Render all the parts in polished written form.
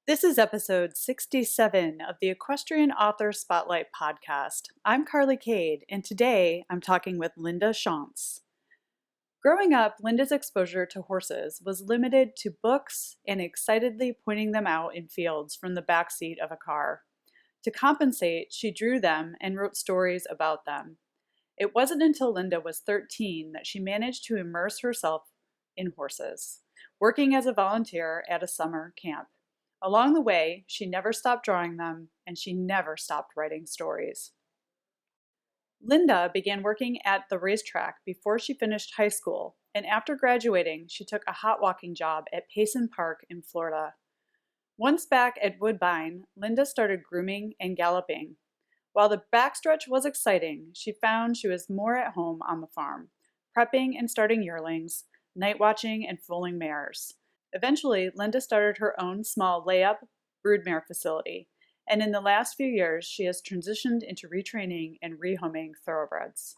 This is episode 67 of the Equestrian Author Spotlight podcast. I'm Carly Kade, and today I'm talking with Linda Shantz. Growing up, Linda's exposure to horses was limited to books and excitedly pointing them out in fields from the backseat of a car. To compensate, she drew them and wrote stories about them. It wasn't until Linda was 13 that she managed to immerse herself in horses, working as a volunteer at a summer camp. Along the way, she never stopped drawing them, and she never stopped writing stories. Linda began working at the racetrack before she finished high school, and after graduating, she took a hot walking job at Payson Park in Florida. Once back at Woodbine, Linda started grooming and galloping. While the backstretch was exciting, she found she was more at home on the farm, prepping and starting yearlings, night watching and foaling mares. Eventually, Linda started her own small layup broodmare facility, and in the last few years, she has transitioned into retraining and rehoming thoroughbreds.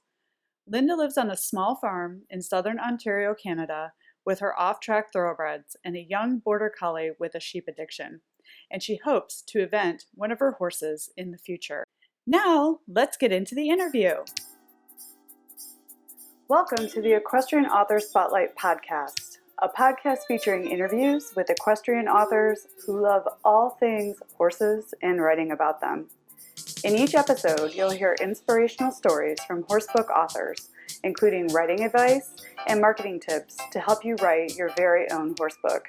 Linda lives on a small farm in southern Ontario, Canada, with her OffTrack Thoroughbreds and a young border collie with a sheep addiction, and she hopes to event one of her horses in the future. Now, let's get into the interview. Welcome to the Equestrian Author Spotlight podcast, a podcast featuring interviews with equestrian authors who love all things horses and writing about them. In each episode, you'll hear inspirational stories from horsebook authors, including writing advice and marketing tips to help you write your very own horsebook.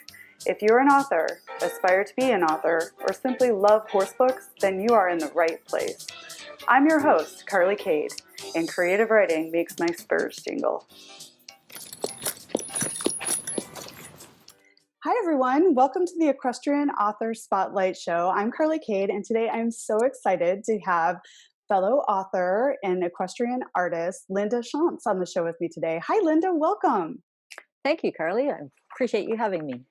If you're an author, aspire to be an author, or simply love horsebooks, then you are in the right place. I'm your host, Carly Kade, and creative writing makes my spurs jingle. Hi, everyone. Welcome to the Equestrian Author Spotlight Show. I'm Carly Kade, and today I'm so excited to have fellow author and equestrian artist Linda Shantz on the show with me today. Hi, Linda. Welcome. Thank you, Carly. I appreciate you having me.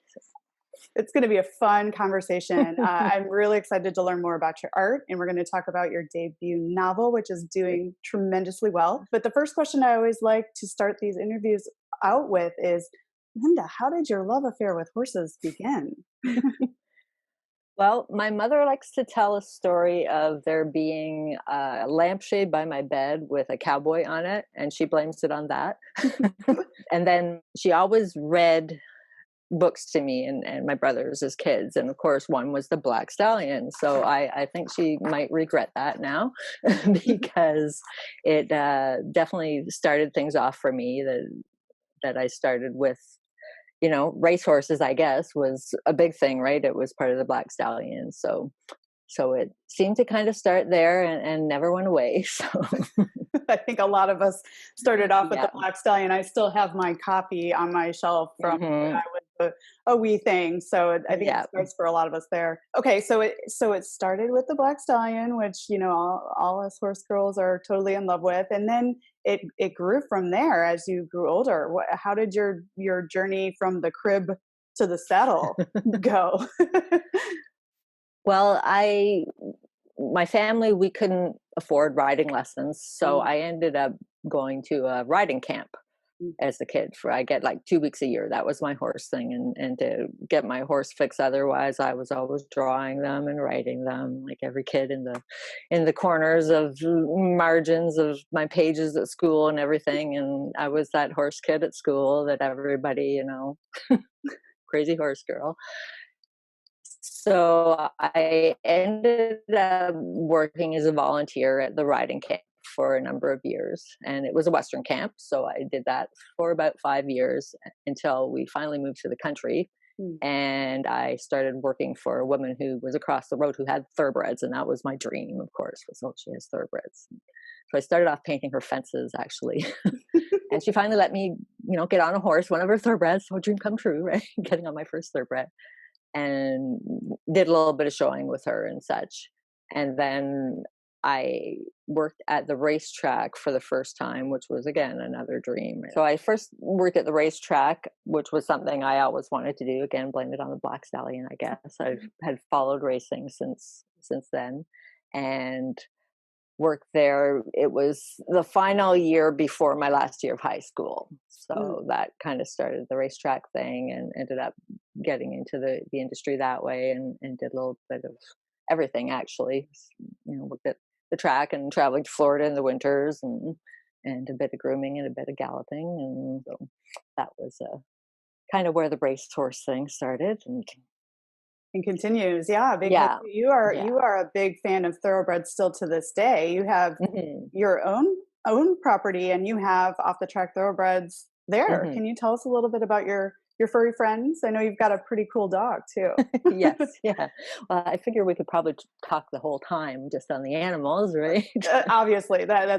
It's going to be a fun conversation. I'm really excited to learn more about your art, and we're going to talk about your debut novel, which is doing tremendously well. But the first question I always like to start these interviews out with is, Linda, how did your love affair with horses begin? Well, my mother likes to tell a story of there being a lampshade by my bed with a cowboy on it, and she blames it on that. And then she always read books to me and my brothers as kids. And of course, one was The Black Stallion. So I think she might regret that now because it definitely started things off for me that I started with. Racehorses, I guess, was a big thing, right? It was part of the Black Stallion. So it seemed to kind of start there and never went away. So I think a lot of us started off with the Black Stallion. I still have my copy on my shelf from when I was a wee thing. So I think it starts for a lot of us there. Okay, so it started with the Black Stallion, which all us horse girls are totally in love with, and then it grew from there as you grew older. How did your journey from the crib to the saddle go? Well, my family, we couldn't afford riding lessons, so I ended up going to a riding camp as a kid. I get like 2 weeks a year. That was my horse thing, and to get my horse fix. Otherwise, I was always drawing them and writing them, like every kid in the corners of margins of my pages at school and everything. And I was that horse kid at school that everybody, crazy horse girl. So I ended up working as a volunteer at the riding camp for a number of years, and it was a Western camp. So I did that for about 5 years until we finally moved to the country. And I started working for a woman who was across the road who had thoroughbreds, and that was my dream, of course, was, oh, she has thoroughbreds. So I started off painting her fences, actually. And she finally let me, get on a horse, one of her thoroughbreds. So a dream come true, right? Getting on my first thoroughbred. And did a little bit of showing with her and such. And then I worked at the racetrack for the first time, which was, again, another dream. So I first worked at the racetrack, which was something I always wanted to do. Again, blame it on the Black Stallion, I guess. I had followed racing since then. And worked there. It was the final year before my last year of high school. Mm. So that kind of started the racetrack thing, and ended up getting into the industry that way, and did a little bit of everything actually. Worked at the track and traveling to Florida in the winters, and a bit of grooming and a bit of galloping. And so that was kind of where the racehorse thing started. And continues, yeah, because Yeah, yeah. you are a big fan of thoroughbreds still to this day. You have Hmm. your own property, and you have off the track thoroughbreds there. Hmm. Can you tell us a little bit about your furry friends? I know you've got a pretty cool dog too. Yes, yeah. Well, I figure we could probably talk the whole time just on the animals, right? Obviously, Yeah,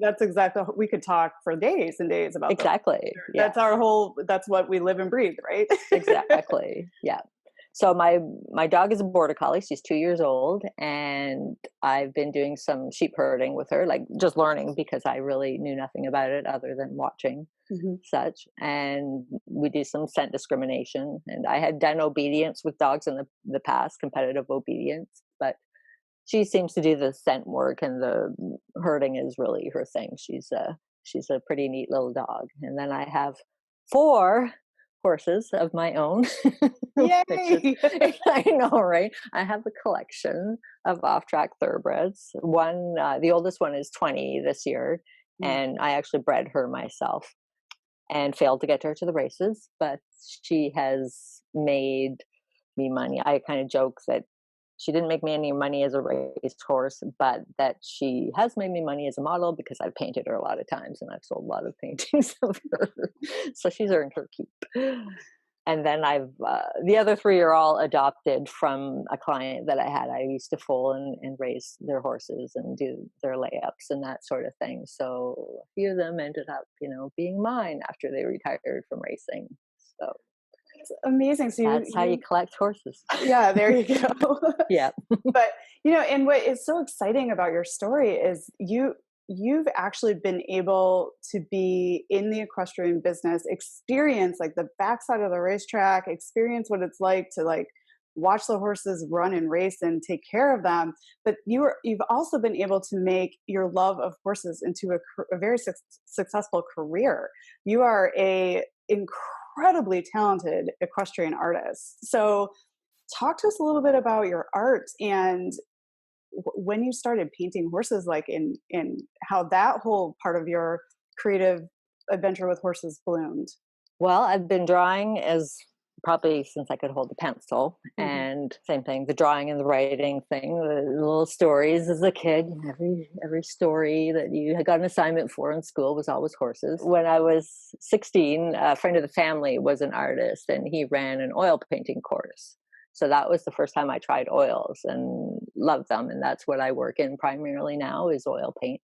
that's exactly, we could talk for days and days about them. exactly. Yeah, That's our whole, that's what we live and breathe, right? exactly. Yeah. So my dog is a border collie. She's 2 years old, and I've been doing some sheep herding with her, like just learning because I really knew nothing about it other than watching Mhm. such. And we do some scent discrimination. And I had done obedience with dogs in the past, competitive obedience, but she seems to do the scent work, and the herding is really her thing. She's a pretty neat little dog. And then I have 4 horses of my own, which is Yay! I know, right? I have a collection of off-track thoroughbreds. The oldest one is 20 this year, Mm. and I actually bred her myself and failed to get her to the races, but she has made me money. I kind of joke that she didn't make me any money as a racehorse, but that she has made me money as a model because I've painted her a lot of times and I've sold a lot of paintings of her. So she's earned her keep. And then the other 3 are all adopted from a client that I had. I used to foal and raise their horses and do their layups and that sort of thing. So a few of them ended up, being mine after they retired from racing. So It's amazing. So that's how you collect horses. yeah, there you go. Yeah. But, and what is so exciting about your story is you've actually been able to be in the equestrian business, experience like the backside of the racetrack, experience what it's like to like watch the horses run and race and take care of them. But you've also been able to make your love of horses into a very successful career. You are a incredibly talented equestrian artist. So talk to us a little bit about your art and when you started painting horses, like in how that whole part of your creative adventure with horses bloomed. Well, I've been drawing as probably since I could hold a pencil, Hmm. and same thing, the drawing and the writing thing, the little stories as a kid. Every story that you had got an assignment for in school was always horses. When I was 16, a friend of the family was an artist, and he ran an oil painting course. So that was the first time I tried oils and loved them, and that's what I work in primarily now is oil paint.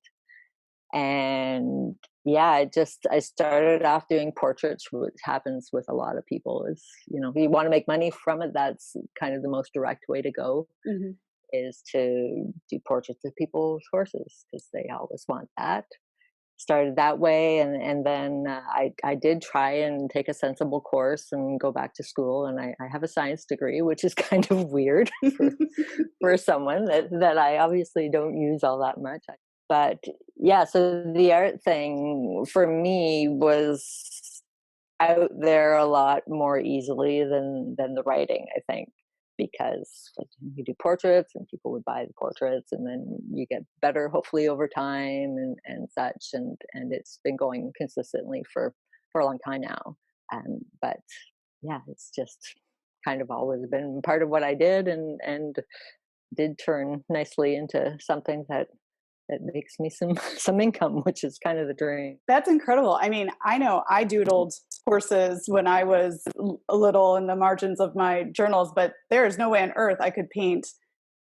And yeah, I started off doing portraits, which happens with a lot of people. Is you want to make money from it, that's kind of the most direct way to go, Hmm. is to do portraits of people's horses because they always want that. Started that way, and then I did try and take a sensible course and go back to school, and I have a science degree, which is kind of weird for someone that I obviously don't use all that much. But yeah, so the art thing for me was out there a lot more easily than the writing, I think, because like, you do portraits and people would buy the portraits, and then you get better hopefully over time and such, and it's been going consistently for a long time now. But yeah, it's just kind of always been part of what I did, and did turn nicely into something that makes me some some income, which is kind of the dream. That's incredible. I mean, I know I doodled horses when I was little in the margins of my journals, but there is no way on earth I could paint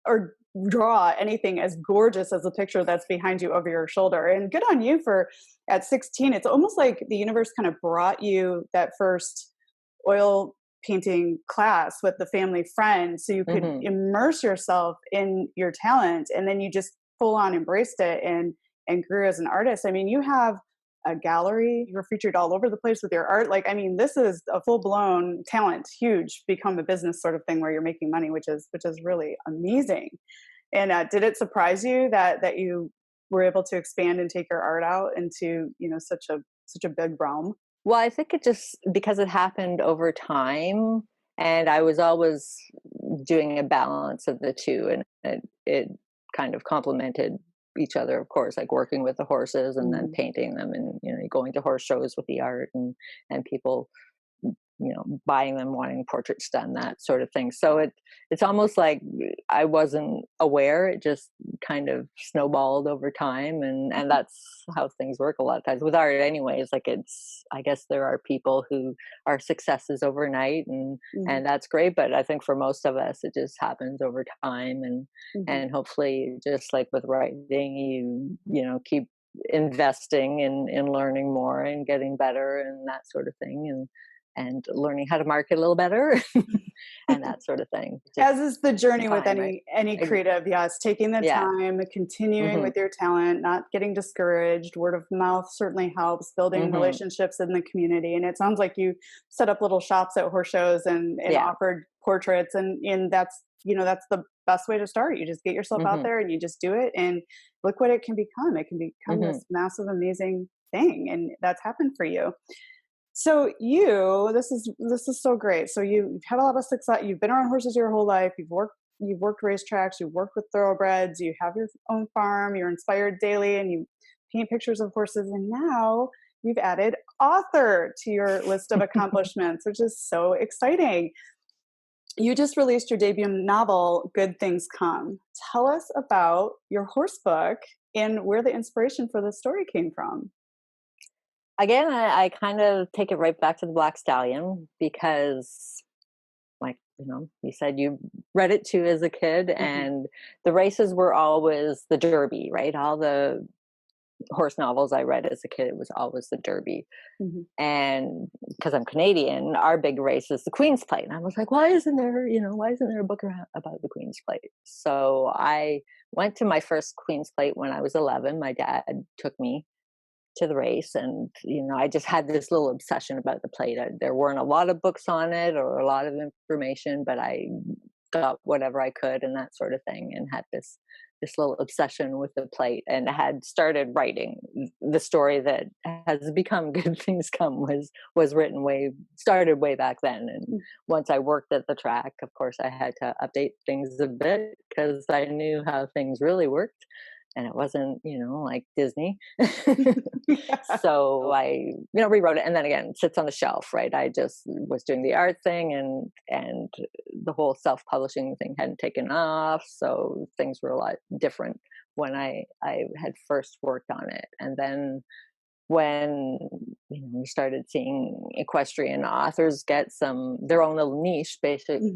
or draw anything as gorgeous as the picture that's behind you over your shoulder. And good on you for at 16. It's almost like the universe kind of brought you that first oil painting class with the family friend so you could Hmm. immerse yourself in your talent, and then you just full on embraced it and grew as an artist. I mean, you have a gallery, you're featured all over the place with your art. Like, I mean, this is a full blown talent, huge, become a business sort of thing where you're making money, which is really amazing. And did it surprise you that you were able to expand and take your art out into, such a big realm? Well, I think it just because it happened over time, and I was always doing a balance of the two, and it kind of complemented each other, of course, like working with the horses and then Mhm. painting them, and going to horse shows with the art, and people buying them, wanting portraits done, that sort of thing. So it's almost like I wasn't aware. It just kind of snowballed over time, and that's how things work a lot of times with art. Anyways, like I guess there are people who are successes overnight, Mhm. and that's great. But I think for most of us, it just happens over time, Mhm. and hopefully, just like with writing, keep investing in learning more and getting better and that sort of thing, and learning how to market a little better and that sort of thing. Just As is the journey with time, right? any Ex- creative, yes, taking the yeah. time, continuing Hmm. with your talent, not getting discouraged. Word of mouth certainly helps, building Hmm. relationships in the community. And it sounds like you set up little shops at horse shows and Yeah. offered portraits, and that's the best way to start. You just get yourself out Hmm. there and you just do it, and look what it can become. It can become Hmm. this massive, amazing thing, and that's happened for you. So this is so great. So you've had a lot of success. You've been around horses your whole life. You've worked racetracks. You've worked with thoroughbreds. You have your own farm. You're inspired daily, and you paint pictures of horses. And now you've added author to your list of accomplishments, which is so exciting. You just released your debut novel, Good Things Come. Tell us about your horse book and where the inspiration for the story came from. Again, I kind of take it right back to the Black Stallion because, like, you said you read it too as a kid, Mhm. and the races were always the Derby, right? All the horse novels I read as a kid, it was always the Derby. Mhm. And because I'm Canadian, our big race is the Queen's Plate. And I was like, why isn't there a book about the Queen's Plate? So I went to my first Queen's Plate when I was 11. My dad took me to the race, and I just had this little obsession about the plate. There weren't a lot of books on it or a lot of information, but I got whatever I could and that sort of thing, and had this little obsession with the plate, and had started writing the story that has become Good Things Come. Was written way started way back then. And once I worked at the track, of course I had to update things a bit because I knew how things really worked, and it wasn't like Disney. Yeah. So I rewrote it, and then again it sits on the shelf, right? I just was doing the art thing, and the whole self-publishing thing hadn't taken off, so things were a lot different when I had first worked on it. And then when we started seeing equestrian authors get some their own little niche, basically,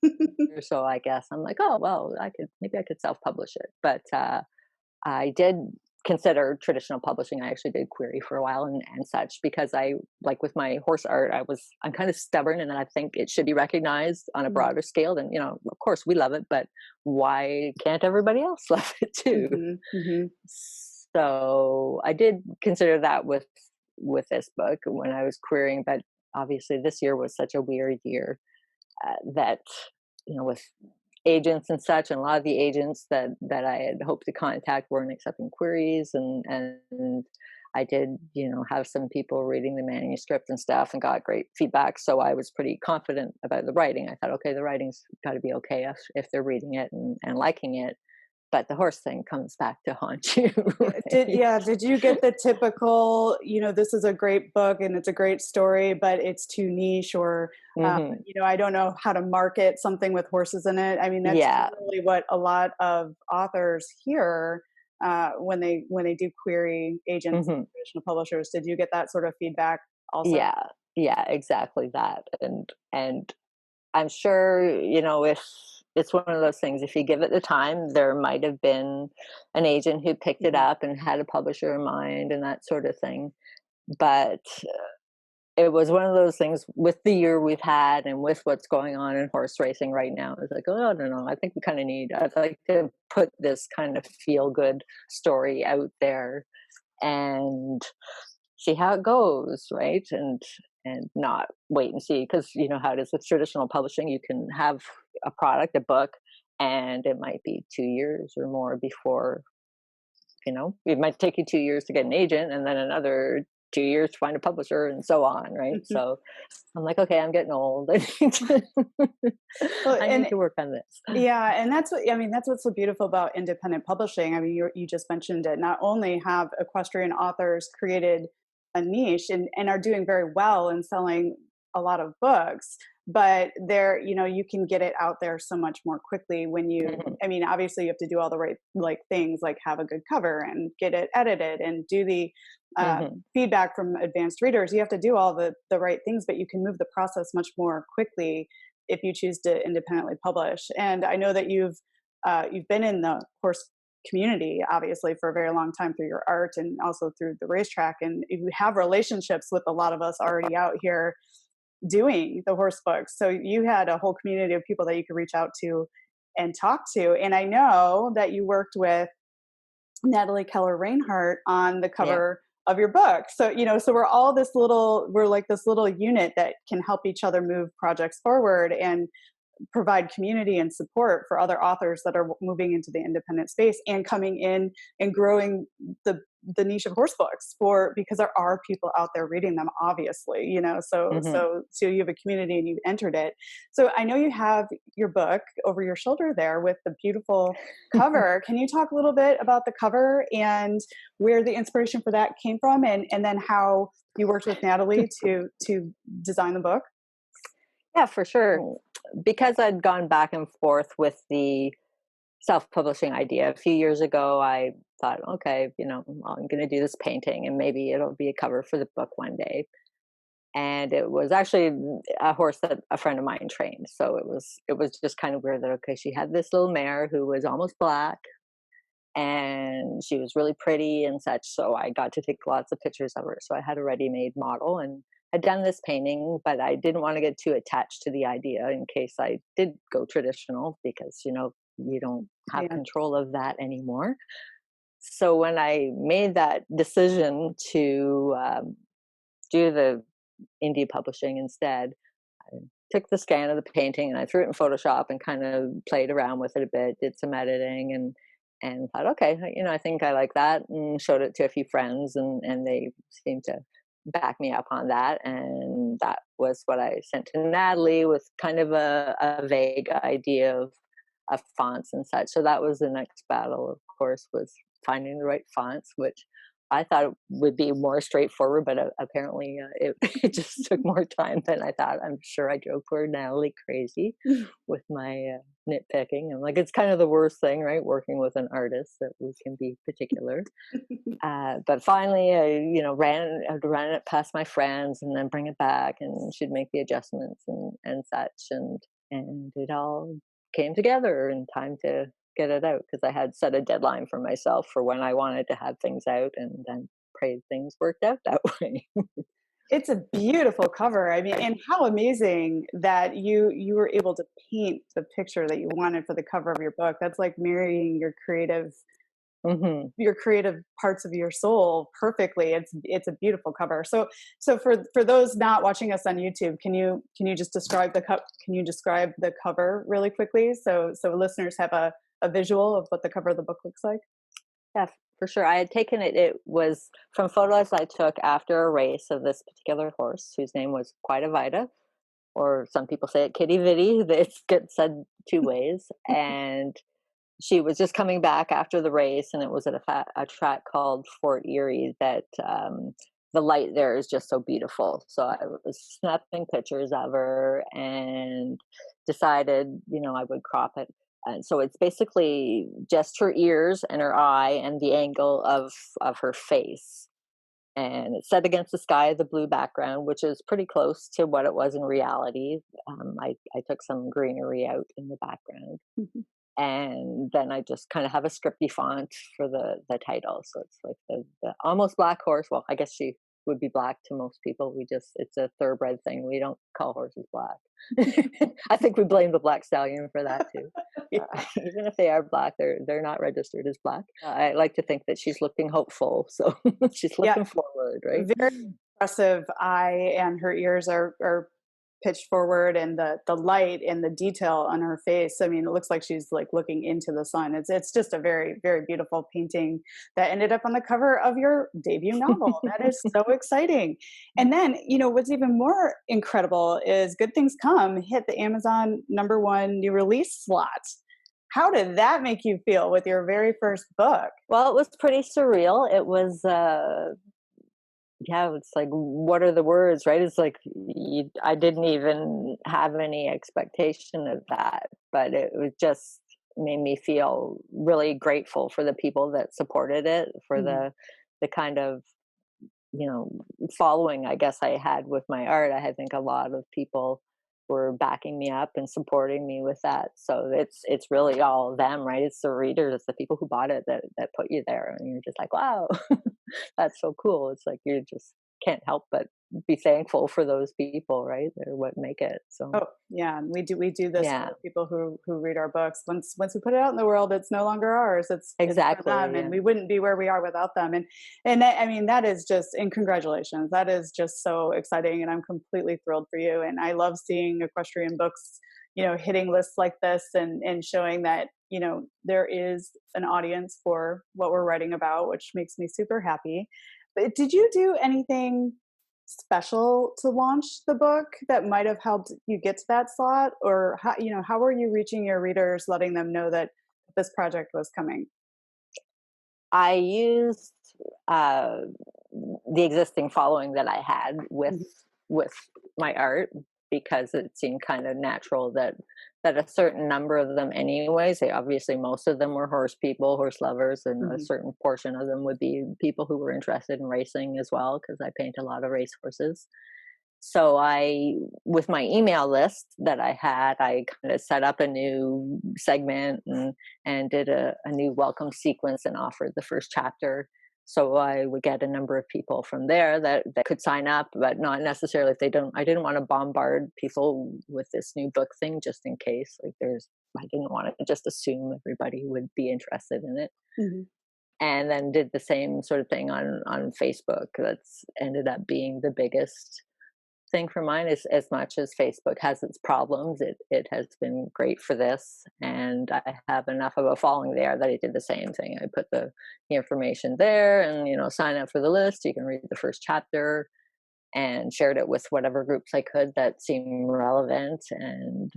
Mhm. so I guess I'm like, oh well, I could self-publish it. But I did consider traditional publishing. I actually did query for a while and such, because I, like with my horse art, I'm kind of stubborn, and I think it should be recognized on a Mhm. broader scale. And of course we love it, but why can't everybody else love it too? Mhm. Mhm. So I did consider that with this book when I was querying, but obviously this year was such a weird year, that with agents and such, and a lot of the agents that I had hoped to contact weren't accepting queries, and I did have some people reading the manuscript and stuff and got great feedback, so I was pretty confident about the writing. I thought, okay, the writing's got to be okay if they're reading it and liking it. But the horse thing comes back to haunt you. Right? Did you get the typical, this is a great book and it's a great story, but it's too niche, or, Hmm. I don't know how to market something with horses in it. I mean, that's Yeah. generally what a lot of authors hear when they do query agents and Hmm. traditional publishers. Did you get that sort of feedback also? Yeah. Yeah, exactly that. And I'm sure, if it's one of those things, if you give it the time, there might have been an agent who picked it Mhm. up and had a publisher in mind and that sort of thing. But it was one of those things with the year we've had and with what's going on in horse racing right now. It's like, oh, no, I think I'd like to put this kind of feel good story out there and see how it goes, right? And not wait and see, because you know how it is with traditional publishing. You can have a product, a book, and it might be 2 years or more before, it might take you 2 years to get an agent, and then another 2 years to find a publisher, and so on, right? So I'm like, okay, I'm getting old. Well, I need and to work on this. yeah, and that's what I mean. That's what's so beautiful about independent publishing. I mean, you just mentioned it. Not only have equestrian authors created a niche and are doing very well and selling a lot of books, but they're you can get it out there so much more quickly when you. Mhm, I mean, obviously you have to do all the right things, like have a good cover and get it edited and do the mhm, feedback from advanced readers. You have to do all the right things, but you can move the process much more quickly if you choose to independently publish. And I know that you've been in the horse community obviously for a very long time through your art and also through the racetrack, and you have relationships with a lot of us already out here doing the horse books. So you had a whole community of people that you could reach out to and talk to. And I know that you worked with Natalie Keller Reinhardt on the yeah. cover of your book. So, so we're like this little unit that can help each other move projects forward and provide community and support for other authors that are moving into the independent space and coming in and growing the niche of horse books, for because there are people out there reading them, obviously, so Mhm. you have a community and you've entered it. So I know you have your book over your shoulder there with the beautiful cover. Can you talk a little bit about the cover and where the inspiration for that came from, and then how you worked with Natalie to design the book? Yeah, for sure. Because I'd gone back and forth with the self-publishing idea. A few years ago, I thought, okay, I'm going to do this painting and maybe it'll be a cover for the book one day. And it was actually a horse that a friend of mine trained. So it was just kind of weird that, okay, she had this little mare who was almost black and she was really pretty and such. So I got to take lots of pictures of her. So I had a ready-made model and had done this painting, but I didn't want to get too attached to the idea in case I did go traditional, because you don't have Yeah. control of that anymore. So when I made that decision to do the indie publishing instead, I took the scan of the painting and I threw it in Photoshop and kind of played around with it a bit, did some editing, and thought, okay, I think I like that, and showed it to a few friends, and they seemed to back me up on that. And that was what I sent to Natalie, with kind of a vague idea of fonts and such. So that was the next battle, of course, was finding the right fonts, which I thought it would be more straightforward, but apparently it just took more time than I thought. I'm sure I drove poor Natalie crazy with my nitpicking. And like, it's kind of the worst thing, right? Working with an artist, that we can be particular. But finally, ran it past my friends and then bring it back, and she'd make the adjustments and such. And it all came together in time to get it out, because I had set a deadline for myself for when I wanted to have things out, and then prayed things worked out that way. It's a beautiful cover. I mean, and how amazing that you were able to paint the picture that you wanted for the cover of your book. That's like marrying Hmm. your creative parts of your soul perfectly. It's a beautiful cover. So for those not watching us on YouTube, can you just describe can you describe the cover really quickly, so listeners have a visual of what the cover of the book looks like? Yeah, for sure. I had taken it. It was from photos I took after a race of this particular horse, whose name was Quite a Vita, or some people say it Kitty Vitty. It gets said two ways. And she was just coming back after the race, and it was at a track called Fort Erie that the light there is just so beautiful. So I was snapping pictures of her and decided, I would crop it. And so it's basically just her ears and her eye and the angle of her face. And it's set against the sky, the blue background, which is pretty close to what it was in reality. I took some greenery out in the background, and then I just kind of have a scripty font for the title. So it's like the almost black horse. Well, I guess she would be black to most people. It's a thoroughbred thing. We don't call horses black. I think we blame the black stallion for that too. Yeah. Even if they are black, they're not registered as black. I like to think that she's looking hopeful, so she's Yeah, looking forward, right? very impressive eye, and her ears are pitched forward, and the light and the detail on her face. I mean, it looks like she's like looking into the sun. It's just a very, very beautiful painting that ended up on the cover of your debut novel. That is so exciting. And then, what's even more incredible is Good Things Come hit the Amazon #1 new release slot. How did that make you feel with your very first book? Well, it was pretty surreal. It was, yeah, it's like, what are the words, right? It's like, I didn't even have any expectation of that, but it was just made me feel really grateful for the people that supported it, for Mhm. the kind of, you know, following I guess I had with my art. I think a lot of people were backing me up and supporting me with that. So it's really all them, right? It's the readers, it's the people who bought it that put you there, and you're just like, wow, that's so cool. It's like you just can't help but be thankful for those people, right? They're what make it. So Oh, yeah, we do this yeah, for people who read our books. Once we put it out in the world, it's no longer ours. It's for them, exactly. and Yeah. we wouldn't be where we are without them. And I mean, that is just, and congratulations. That is just so exciting, and I'm completely thrilled for you. And I love seeing equestrian books, hitting lists like this, and showing that there is an audience for what we're writing about, which makes me super happy. But did you do anything special to launch the book that might have helped you get to that slot, or how are you reaching your readers, letting them know that this project was coming? I used uh, the existing following that I had Mhm. with my art, because it seemed kind of natural that a certain number of them, anyways. They obviously, most of them were horse people, horse lovers, and a Mhm. certain portion of them would be people who were interested in racing as well, because I paint a lot of racehorses. So with my email list that I had, I kind of set up a new segment, and did a new welcome sequence and offered the first chapter. So I would get a number of people from there that could sign up, but not necessarily if they don't. I didn't want to bombard people with this new book thing just in case. I didn't want to just assume everybody would be interested in it. Mhm. And then did the same sort of thing on Facebook. That's ended up being the biggest thing for mine. Is as much as Facebook has its problems, it has been great for this, and I have enough of a following there that I did the same thing. I put the information there, and sign up for the list. You can read the first chapter, and shared it with whatever groups I could that seemed relevant, and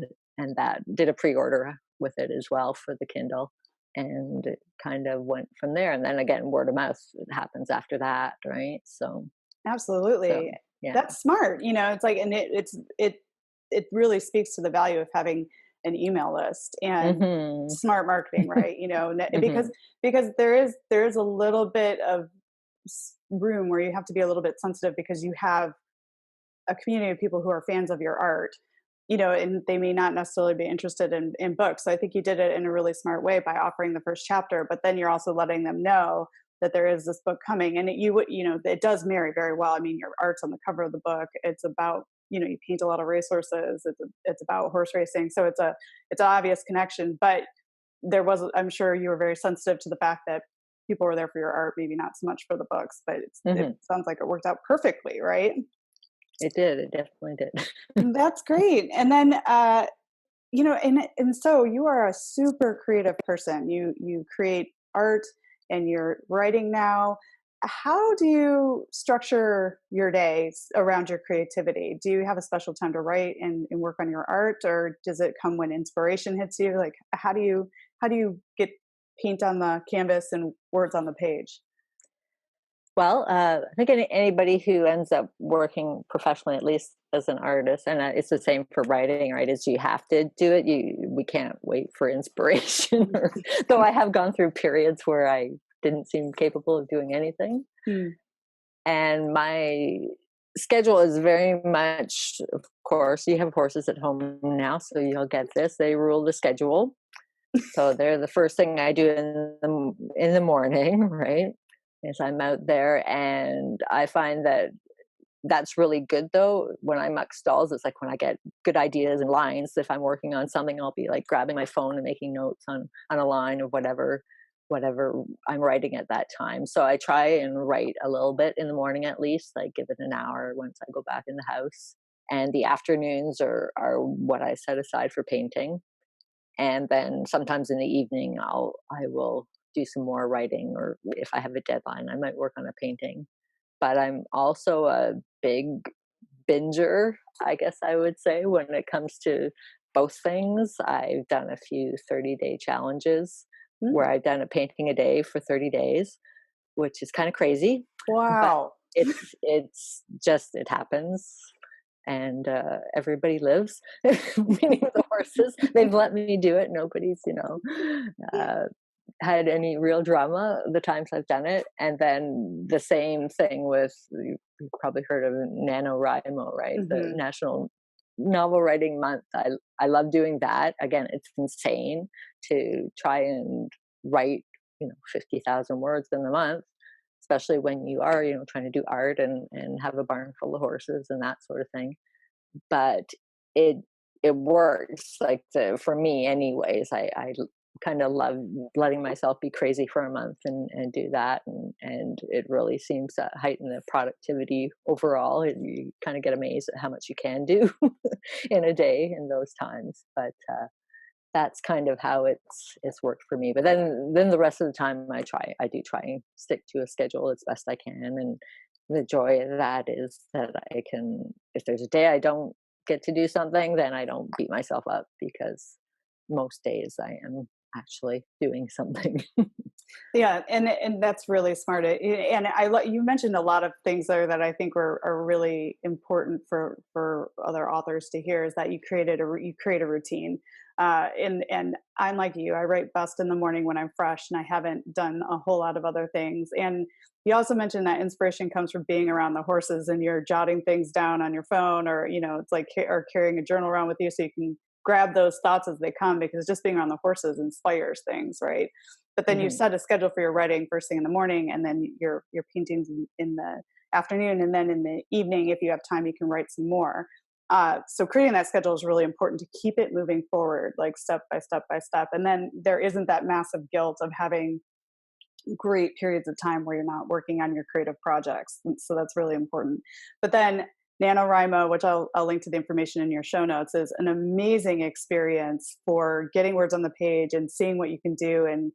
that did a pre-order with it as well for the Kindle, and it kind of went from there. And then again, word of mouth happens after that, right? So Absolutely. yeah. That's smart. It's like, and it really speaks to the value of having an email list and Hmm. smart marketing, right? Hmm. Because there is a little bit of room where you have to be a little bit sensitive, because you have a community of people who are fans of your art, and they may not necessarily be interested in books. So I think you did it in a really smart way by offering the first chapter, but then you're also letting them know that there is this book coming, and it does marry very well. I mean, your art's on the cover of the book. It's about, you paint a lot of racehorses. It's about horse racing. So it's an obvious connection, but I'm sure you were very sensitive to the fact that people were there for your art, maybe not so much for the books, but it Hmm. sounds like it worked out perfectly, right? It did. It definitely did. That's great. And then, and so you are a super creative person. You create art, and you're writing now. How do you structure your days around your creativity? Do you have a special time to write and work on your art, or does it come when inspiration hits you? Like, how do you get paint on the canvas and words on the page? Well, I think anybody who ends up working professionally, at least as an artist, and it's the same for writing, right? Is you have to do it. We can't wait for inspiration. Though I have gone through periods where I didn't seem capable of doing anything, Hmm. and my schedule is very much, of course, you have horses at home now, so you'll get this. They rule the schedule, so they're the first thing I do in the morning, right? Is I'm out there, and I find that that's really good though. When I muck stalls, it's like when I get good ideas and lines. If I'm working on something, I'll be like grabbing my phone and making notes on a line of whatever I'm writing at that time. So I try and write a little bit in the morning at least, like give it an hour once I go back in the house. and the afternoons are what I set aside for painting. And then sometimes in the evening I will do some more writing, or if I have a deadline, I might work on a painting. But I'm also a big binger, I guess I would say, when it comes to both things. I've done a few 30-day challenges where Mm. I've done a painting a day for 30 days, which is kind of crazy, but Wow. it's just, it happens. And everybody lives, meaning the horses. They've let me do it. Nobody's, uh, had any real drama the times I've done it. And then the same thing with, you've probably heard of NaNoWriMo, right? The Hmm. National Novel Writing Month. I love doing that. Again, it's insane to try and write, 50,000 words in a month, especially when you are, trying to do art and have a barn full of horses and that sort of thing. But it it works, like, for me anyways. I kind of love letting myself be crazy for a month and do that, and it really seems to heighten the productivity overall. You kind of get amazed at how much you can do in a day in those times. But that's kind of how it's worked for me. But then the rest of the time I do try and stick to a schedule as best I can. And the joy of that is that I can, if there's a day I don't get to do something, then I don't beat myself up, because most days I am actually doing something. Yeah, and that's really smart. And you mentioned a lot of things there that I think are really important for other authors to hear. Is that you create a routine. And I'm like you. I write best in the morning when I'm fresh, and I haven't done a whole lot of other things. And you also mentioned that inspiration comes from being around the horses, and you're jotting things down on your phone, or it's like, or carrying a journal around with you so you can grab those thoughts as they come, because just being around the horses inspires things, right? But then you Hmm. set a schedule for your writing first thing in the morning, and then your paintings in the afternoon, and then in the evening, if you have time, you can write some more. So creating that schedule is really important to keep it moving forward, like step by step by step. And then there isn't that massive guilt of having great periods of time where you're not working on your creative projects. And so that's really important. But then NaNoWriMo, which I'll link to the information in your show notes, is an amazing experience for getting words on the page and seeing what you can do and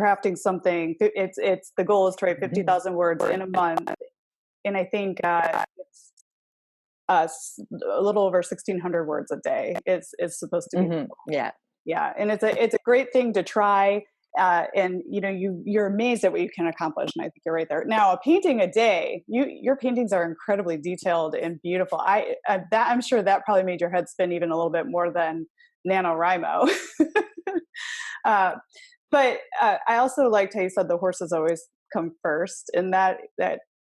crafting something. It's the goal is to write 50,000 words in a month. And I think it's a little over 1,600 words a day is supposed to be. Hmm. Yeah. Yeah, and it's a great thing to try. And you're amazed at what you can accomplish, and I think you're right there. Now, a painting a day, your paintings are incredibly detailed and beautiful. I'm sure that probably made your head spin even a little bit more than NaNoWriMo. uh, but I also liked how you said the horses always come first, and that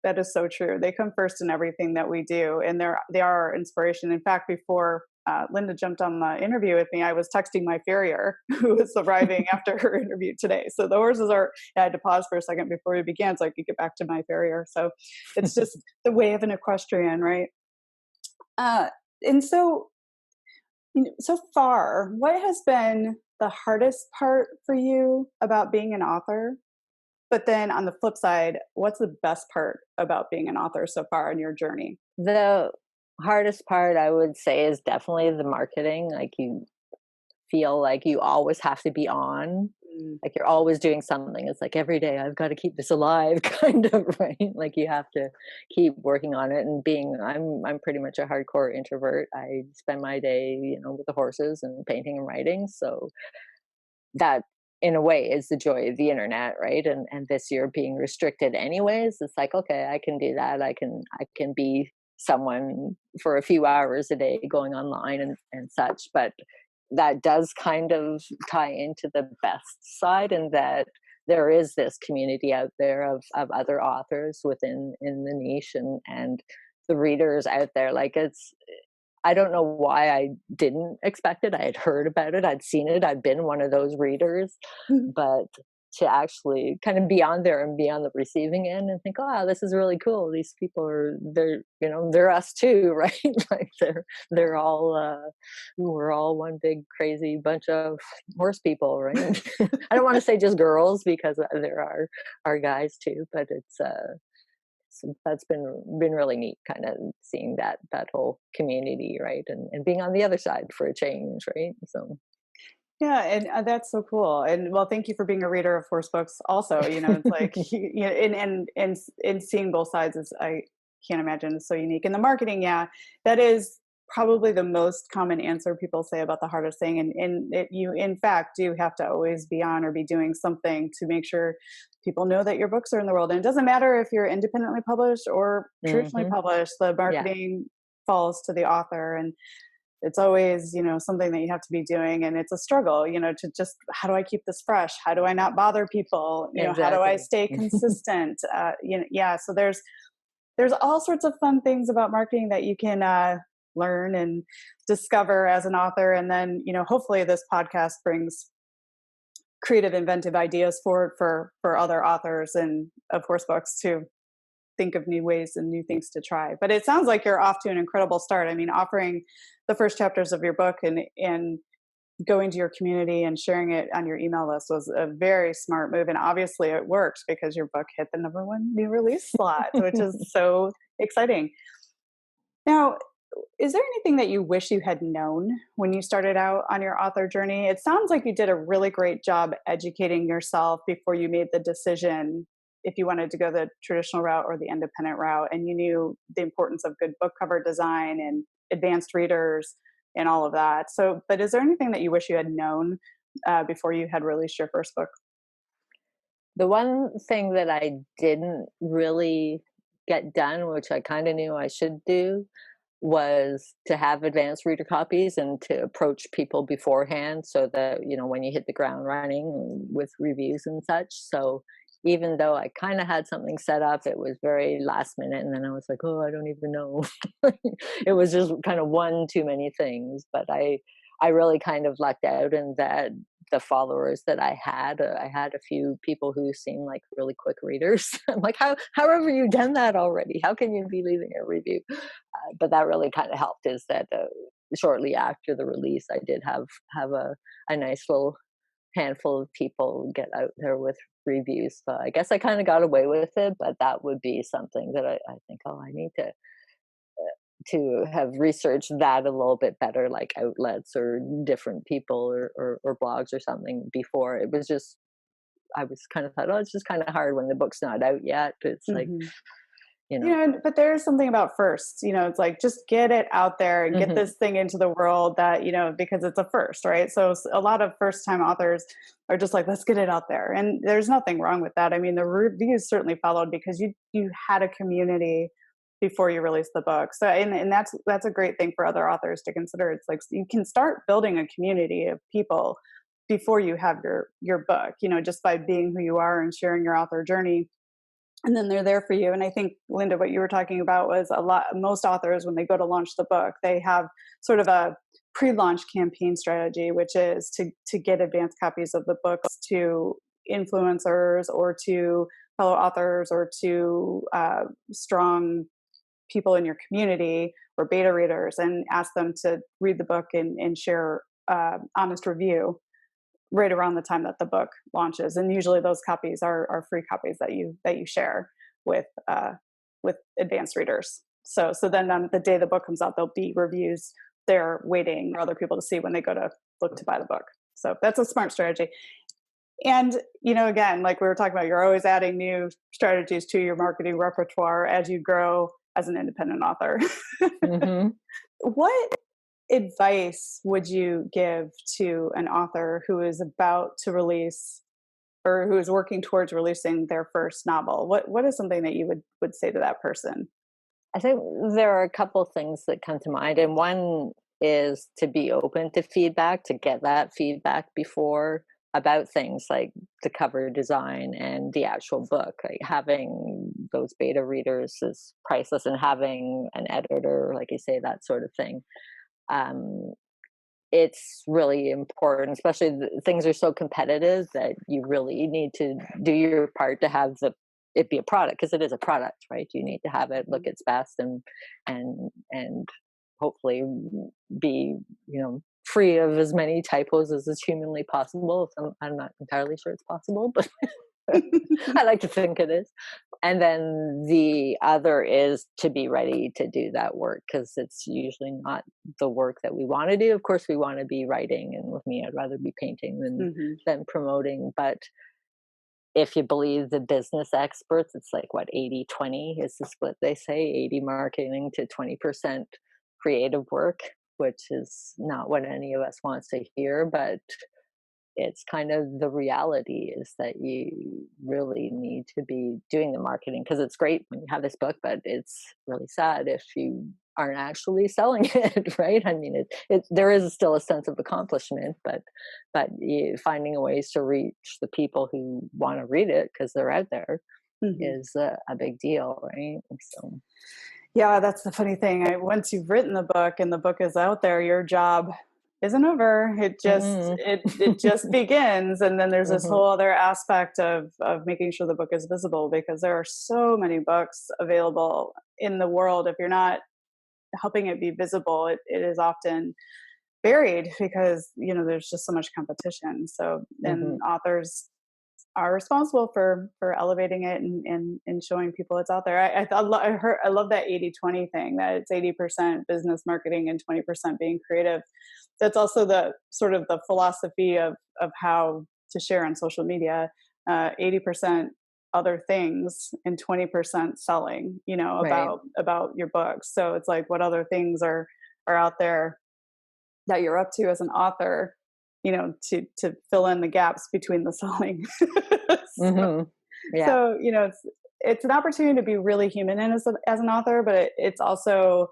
is so true. They come first in everything that we do, and they are our inspiration. In fact, before Linda jumped on the interview with me, I was texting my farrier who was arriving after her interview today. So the horses I had to pause for a second before we began so I could get back to my farrier. So it's just the way of an equestrian, right? Uh, and so, so far, what has been the hardest part for you about being an author? But then on the flip side, what's the best part about being an author so far in your journey? The hardest part, I would say, is definitely the marketing. Like, you feel like you always have to be on, Mm. like you're always doing something. It's like every day I've got to keep this alive, kind of, right? Like, you have to keep working on it. And I'm pretty much a hardcore introvert. I spend my day, with the horses and painting and writing. So that, in a way, is the joy of the internet, right? And this year being restricted anyways, it's like, okay, I can do that. I can be someone for a few hours a day going online and such. But that does kind of tie into the best side, and that there is this community out there of other authors within in the niche, and the readers out there. Like, I don't know why I didn't expect it. I had heard about it, I'd seen it, I've been one of those readers, but to actually kind of be on there and be on the receiving end and think, oh, this is really cool. These people they're us too, right? Like, they're all we're all one big crazy bunch of horse people, right? I don't want to say just girls, because there are guys too, but it's that's been really neat, kind of seeing that whole community, right, and being on the other side for a change, right? So Yeah, and that's so cool. And well, thank you for being a reader of horse books. Also, it's like and seeing both sides is, I can't imagine, is so unique. And the marketing, yeah, that is probably the most common answer people say about the hardest thing. And you, in fact, do have to always be on or be doing something to make sure people know that your books are in the world. And it doesn't matter if you're independently published or traditionally hmm published. The yeah, marketing falls to the author, and it's always something that you have to be doing, and it's a struggle, to just, how do I keep this fresh, how do I not bother people, how do I exactly. stay consistent, yeah, so there's all sorts of fun things about marketing that you can learn and discover as an author. And then hopefully this podcast brings creative, inventive ideas for other authors and of course books to think of new ways and new things to try. But it sounds like you're off to an incredible start. I mean, offering the first chapters of your book and going to your community and sharing it on your email list was a very smart move. And obviously it worked because your book hit the #1 new release slot, which is so exciting. Now, is there anything that you wish you had known when you started out on your author journey? It sounds like you did a really great job educating yourself before you made the decision if you wanted to go the traditional route or the independent route, and you knew the importance of good book cover design and advanced readers and all of that. So, but is there anything that you wish you had known before you had released your first book? The one thing that I didn't really get done, which I kind of knew I should do, was to have advanced reader copies and to approach people beforehand so that, when you hit the ground running with reviews and such. So even though I kind of had something set up, it was very last minute. And then I was like, oh, I don't even know. It was just kind of one too many things. But I really kind of lucked out in that the followers that I had a few people who seemed like really quick readers. I'm like, how have you done that already? How can you be leaving a review? But that really kind of helped, is that shortly after the release, I did have a nice little handful of people get out there with reviews. So I guess I kind of got away with it, but that would be something that I think, oh, I need to have researched that a little bit better, like outlets or different people or blogs or something before. It was just, I was kind of thought, oh, it's just kind of hard when the book's not out yet. It's like, Hmm. you know, But there's something about first, it's like, just get it out there and get hmm this thing into the world that, because it's a first, right? So a lot of first time authors are just like, let's get it out there. And there's nothing wrong with that. I mean, the reviews certainly followed because you had a community before you released the book. So, and that's a great thing for other authors to consider. It's like, you can start building a community of people before you have your book, just by being who you are and sharing your author journey, and then they're there for you. And I think, Linda, what you were talking about was most authors, when they go to launch the book, they have sort of a pre-launch campaign strategy, which is to get advanced copies of the books to influencers or to fellow authors or to strong people in your community or beta readers, and ask them to read the book and share honest review right around the time that the book launches. And usually those copies are free copies that you share with advanced readers. So then on the day the book comes out, there'll be reviews there waiting for other people to see when they go to look to buy the book. So that's a smart strategy. And again, like we were talking about, you're always adding new strategies to your marketing repertoire as you grow as an independent author. hmm What advice would you give to an author who is about to release or who is working towards releasing their first novel? What is something that you would say to that person? I think there are a couple things that come to mind, and one is to be open to feedback, to get that feedback before, about things like the cover design and the actual book. Like, having those beta readers is priceless, and having an editor, like you say, that sort of thing. Um, it's really important, especially things are so competitive that you really need to do your part to have it be a product, because it is a product, right? You need to have it look its best and hopefully be free of as many typos as is humanly possible. I'm not entirely sure it's possible, but I like to think it is. And then the other is to be ready to do that work, because it's usually not the work that we want to do. Of course, we want to be writing, and with me, I'd rather be painting Hmm. than promoting. But if you believe the business experts, it's like what, 80-20 is the split they say, 80 marketing to 20% creative work, which is not what any of us wants to hear, but it's kind of the reality is that you really need to be doing the marketing, because it's great when you have this book, but it's really sad if you aren't actually selling it, right? I mean, there is still a sense of accomplishment, but finding ways to reach the people who want to read it because they're out there Hmm. is a big deal, right? So, Yeah, that's the funny thing. Once you've written the book and the book is out there, your job isn't over. mm-mm. It just begins, and then there's this hmm whole other aspect of making sure the book is visible, because there are so many books available in the world. If you're not helping it be visible, it is often buried because there's just so much competition. So, and hmm authors are responsible for elevating it and showing people it's out there. I love that 80-20 thing, that it's 80% business marketing and 20% being creative. That's also the sort of the philosophy of how to share on social media. 80% other things and 20% selling, right. about your books. So it's like, what other things are out there that you're up to as an author, to fill in the gaps between the selling. so, hmm yeah. so it's an opportunity to be really human in as an author, but it's also,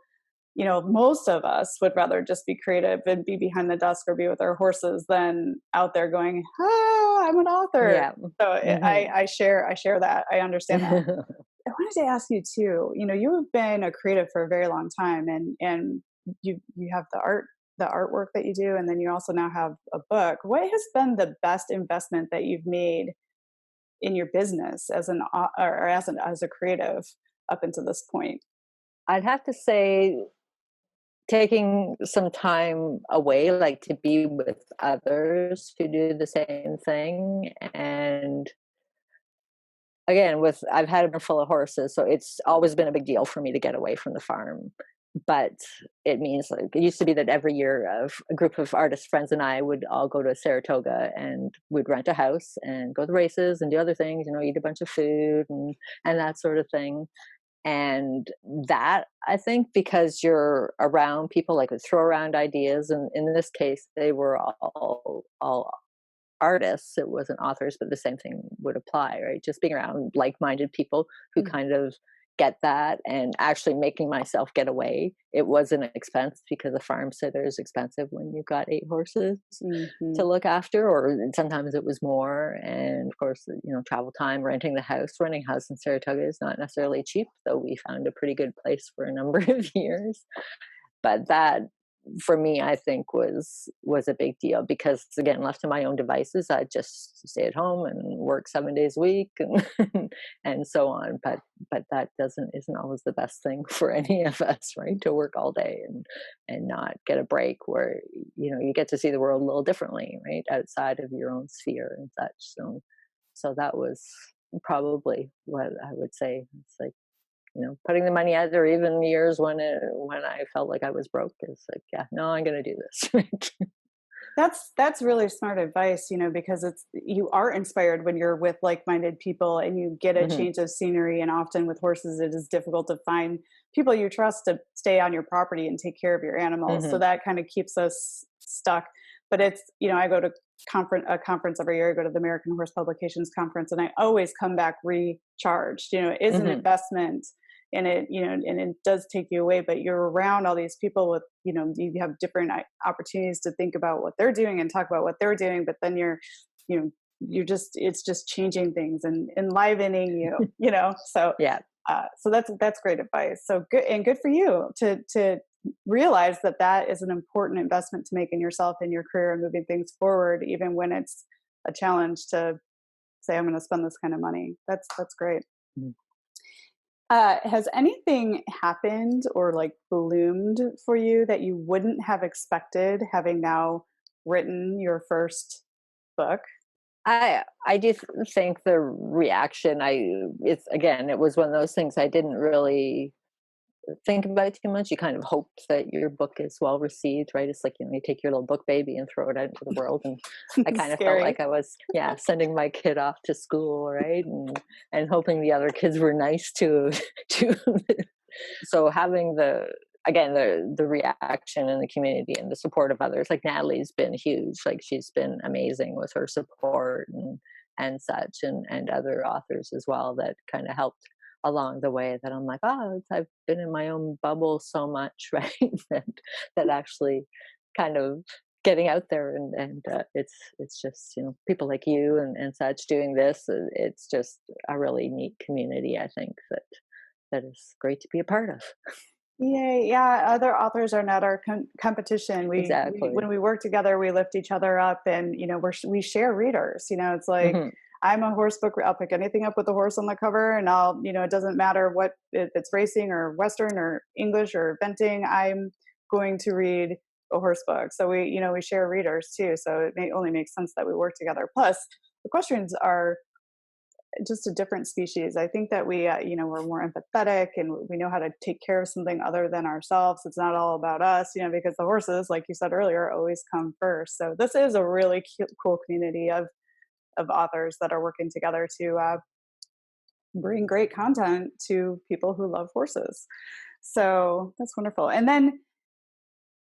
most of us would rather just be creative and be behind the desk or be with our horses than out there going, "Oh, I'm an author." Yeah. So hmm I share that. I understand that. I wanted to ask you too. You have been a creative for a very long time, and you have the artwork that you do, and then you also now have a book. What has been the best investment that you've made in your business or as a creative up until this point? I'd have to say taking some time away, like to be with others who do the same thing. And again, I've had a barn full of horses, so it's always been a big deal for me to get away from the farm. But it means, like, it used to be that every year a group of artist friends and I would all go to Saratoga, and we'd rent a house and go to the races and do other things, eat a bunch of food and that sort of thing. And that, I think, because you're around people, like, would throw around ideas, and in this case they were all artists, it wasn't authors, but the same thing would apply, right? Just being around like-minded people who Mm. kind of get that, and actually making myself get away. It was an expense because a farm sitter is expensive when you've got 8 horses to Mhm. look after, or sometimes it was more. And of course, travel time, renting a house in Saratoga is not necessarily cheap, though we found a pretty good place for a number of years. But that, for me, I think was a big deal, because again, left to my own devices, I just stay at home and work 7 days a week and and so on. But that doesn't isn't always the best thing for any of us, right? To work all day and not get a break where you get to see the world a little differently, right? Outside of your own sphere and such. So that was probably what I would say. It's like, putting the money out there, even years when I felt like I was broke, is like, yeah, no, I'm gonna do this. That's really smart advice, because you are inspired when you're with like-minded people and you get a hmm change of scenery. And often with horses, it is difficult to find people you trust to stay on your property and take care of your animals. So hmm that kind of keeps us stuck. But it's, I go to a conference every year. I go to the American Horse Publications Conference, and I always come back recharged. It is an hmm investment, and and it does take you away, but you're around all these people with, you have different opportunities to think about what they're doing and talk about what they're doing, but then you know you're just, it's just changing things and enlivening so Yeah. so that's great advice. So good, and good for you to realize that that is an important investment to make in yourself and your career and moving things forward, even when it's a challenge to say, I'm going to spend this kind of money. That's great. Mhm. Has anything happened or like bloomed for you that you wouldn't have expected, having now written your first book? I do think the reaction, it's again, it was one of those things I didn't really think about it too much. You kind of hope that your book is well received, right? It's like, you take your little book baby and throw it out into the world. And I kind of felt Scary. like I was, yeah, sending my kid off to school, right? And hoping the other kids were nice to, to, so having again, the reaction in the community and the support of others, like Natalie's been huge. Like she's been amazing with her support and such, and other authors as well that kind of helped along the way, that I'm like, oh, I've been in my own bubble so much, right? that that actually kind of getting out there, and it's just, people like you and such doing this. It's just a really neat community, I think, that is great to be a part of. Yay, yeah, other authors are not our competition. We Exactly. when we work together, we lift each other up, and we share readers. It's like Hmm. I'm a horse book. I'll pick anything up with a horse on the cover, and it doesn't matter what if it's racing or Western or English or eventing. I'm going to read a horse book. So we share readers too. So only makes sense that we work together. Plus, equestrians are just a different species. I think that we're more empathetic, and we know how to take care of something other than ourselves. It's not all about us, because the horses, like you said earlier, always come first. So this is a really cool community of authors that are working together to bring great content to people who love horses. So that's wonderful. And then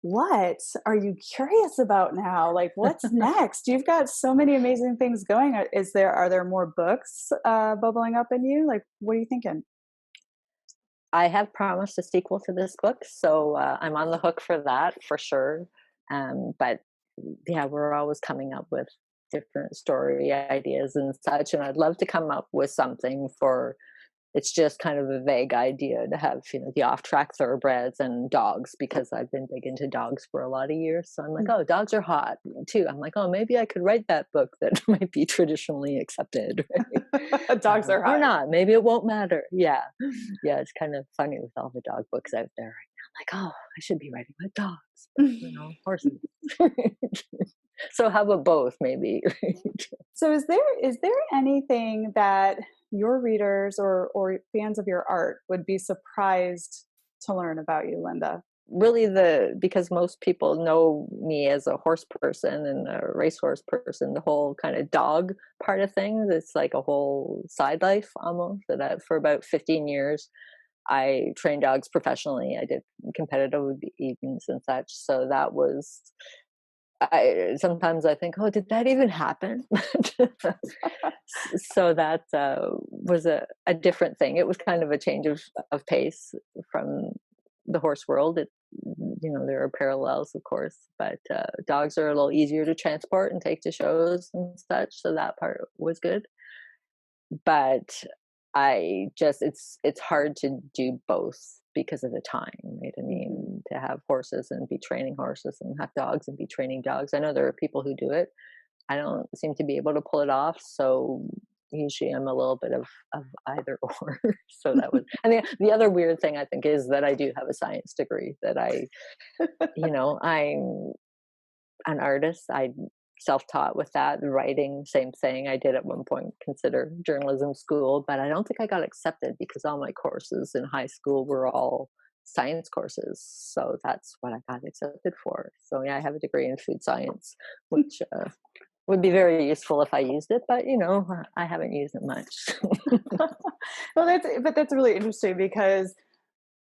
what are you curious about now? Like, what's next? You've got so many amazing things going. Are there more books bubbling up in you? Like, what are you thinking? I have promised a sequel to this book, so I'm on the hook for that for sure. But yeah, we're always coming up with different story ideas and such, and I'd love to come up with something for. It's just kind of a vague idea to have, the off-track thoroughbreds and dogs, because I've been big into dogs for a lot of years. So I'm like, oh, dogs are hot too. I'm like, oh, maybe I could write that book that might be traditionally accepted, right? Dogs are Or hot. not. Maybe it won't matter. Yeah, yeah. It's kind of funny with all the dog books out there right now. Like, oh, I should be writing about dogs, but horses. So how about both, maybe? So is there anything that your readers or fans of your art would be surprised to learn about you, Linda? Really, because most people know me as a horse person and a racehorse person, the whole kind of dog part of things, it's like a whole side life almost. For about 15 years, I trained dogs professionally. I did competitive evenings and such. So that was, I sometimes I think, oh, did that even happen? So that was a different thing. It was kind of a change of pace from the horse world. There are parallels, of course, but dogs are a little easier to transport and take to shows and such. So that part was good. But it's hard to do both because of the time, right? I mean, to have horses and be training horses, and have dogs and be training dogs. I know there are people who do it. I don't seem to be able to pull it off. So usually I'm a little bit of either or. So that was, and the other weird thing I think is that I do have a science degree, that I'm an artist. I self-taught with that. The writing, same thing. I did at one point consider journalism school, but I don't think I got accepted because all my courses in high school were all science courses. So that's what I got accepted for. So yeah, I have a degree in food science, which would be very useful if I used it, but I haven't used it much. Well, that's really interesting because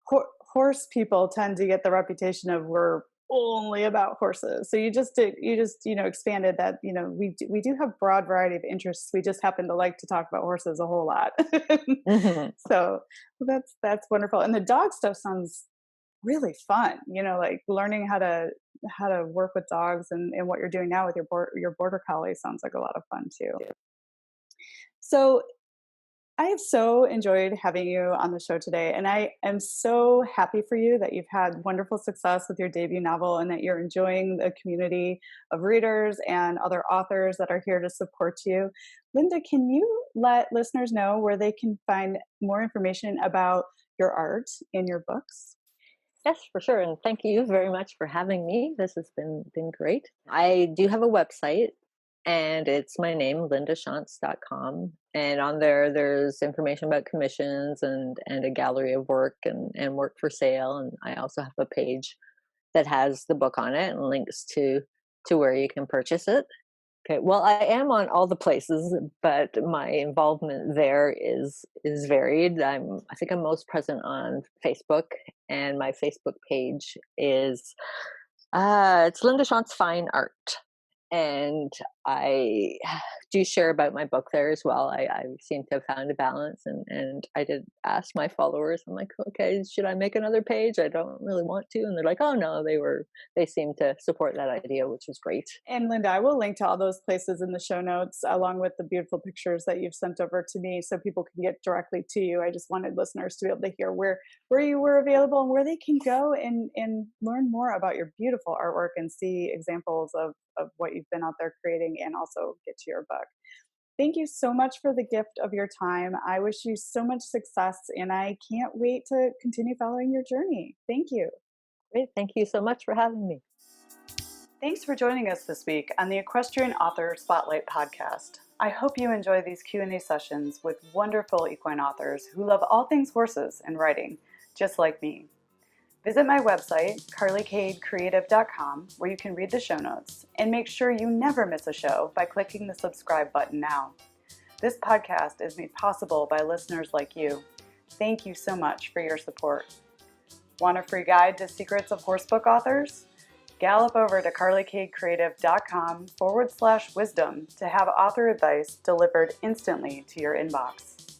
horse people tend to get the reputation of we're only about horses. So you just expanded that. We do have broad variety of interests. We just happen to like to talk about horses a whole lot. Hmm. So that's wonderful. And the dog stuff sounds really fun. Like learning how to work with dogs, and what you're doing now with your border collie sounds like a lot of fun too. So I have so enjoyed having you on the show today, and I am so happy for you that you've had wonderful success with your debut novel and that you're enjoying the community of readers and other authors that are here to support you. Linda, can you let listeners know where they can find more information about your art and your books? Yes, for sure. And thank you very much for having me. This has been great. I do have a website, And it's my name, lindashantz.com. And on there, there's information about commissions and a gallery of work and work for sale. And I also have a page that has the book on it and links to where you can purchase it. Okay, well, I am on all the places, but my involvement there is varied. I think I'm most present on Facebook, and my Facebook page is it's Linda Shantz Fine Art, and I do share about my book there as well. I seem to have found a balance, and I did ask my followers. I'm like, okay, should I make another page? I don't really want to, and they're like, oh no, they seem to support that idea, which was great. And Linda, I will link to all those places in the show notes, along with the beautiful pictures that you've sent over to me, so people can get directly to you. I just wanted listeners to be able to hear where you were available and where they can go and learn more about your beautiful artwork and see examples of what you've been out there creating, and also get to your book. Thank you so much for the gift of your time. I wish you so much success, and I can't wait to continue following your journey. Thank you. Great, thank you so much for having me. Thanks for joining us this week on the Equestrian Author Spotlight podcast. I hope you enjoy these Q&A sessions with wonderful equine authors who love all things horses and riding, just like me. Visit my website, carlykadecreative.com, where you can read the show notes, and make sure you never miss a show by clicking the subscribe button now. This podcast is made possible by listeners like you. Thank you so much for your support. Want a free guide to secrets of horsebook authors? Gallop over to carlykadecreative.com/wisdom to have author advice delivered instantly to your inbox.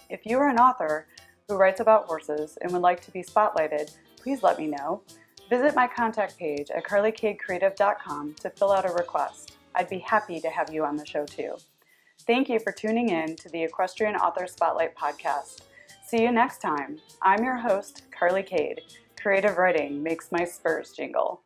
If you are an author who writes about horses and would like to be spotlighted, please let me know. Visit my contact page at carlykadecreative.com to fill out a request. I'd be happy to have you on the show too. Thank you for tuning in to the Equestrian Author Spotlight podcast. See you next time. I'm your host, Carly Kade. Creative writing makes my spurs jingle.